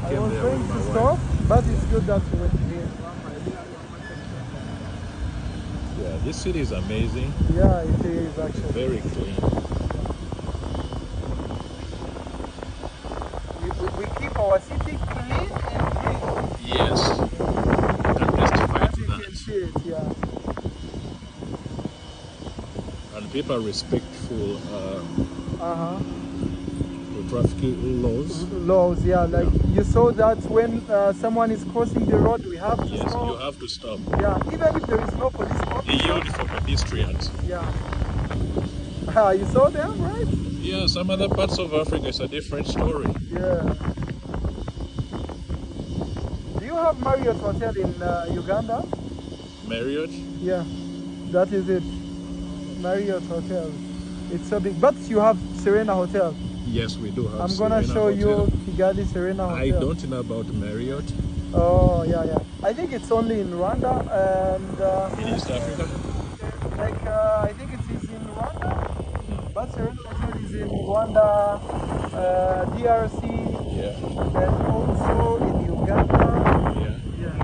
I came was there going with to my stop, wife. but it's good that you went here. Yeah, this city is amazing. Yeah, it is actually. Very clean. We keep our city clean and green. Yes, can testify As to you can that. see it, yeah. And people are respectful Uh-huh. to traffic laws. Laws, yeah, like you saw that when someone is crossing the road, we have to Yes, you stop. have to stop. Yeah, even if there is no police They officer. yield for pedestrians. Yeah. You saw them, right? Yeah, some other parts of Africa is a different story. Yeah. Do you have Marriott Hotel in Uganda? Marriott? Yeah, that is it. Marriott Hotel. It's so big. But you have Serena Hotel. Yes, we do have I'm gonna Serena show Hotel. you Kigali Serena I Hotel. don't know about Marriott Oh, yeah, yeah. I think it's only in Rwanda and in East Africa. I think it is in Rwanda. But Serena Hotel is in Rwanda, DRC, Yeah, and also in Uganda. yeah. Yeah.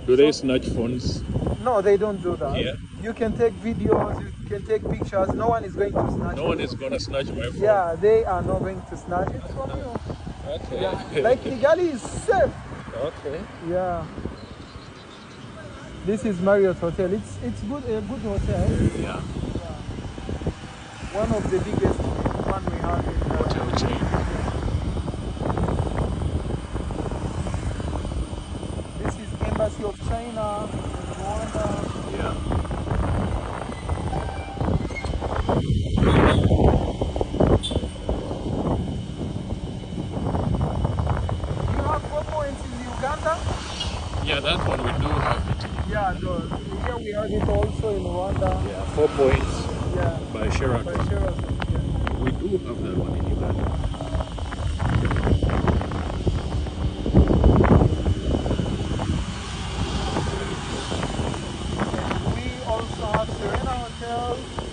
Do they snatch phones? No, they don't do that. Yeah. You can take videos, you can take pictures. No one is going to snatch No it. one is gonna snatch my phone. Yeah, they are not going to snatch it from you. Okay. Yeah. Like Kigali is safe. Okay. Yeah. This is Marriott Hotel. It's good, a good hotel. Yeah. One of the biggest one we have in Hotel chain. This is Embassy of China in Rwanda. Yeah. Do you have 4 points in Uganda? Yeah, that one we do have it. Yeah, here we have it also in Rwanda. Yeah, 4 points Yeah. by Sheraton. By Sheraton. Yeah. We do have that one in Uganda. We also have Serena Hotel.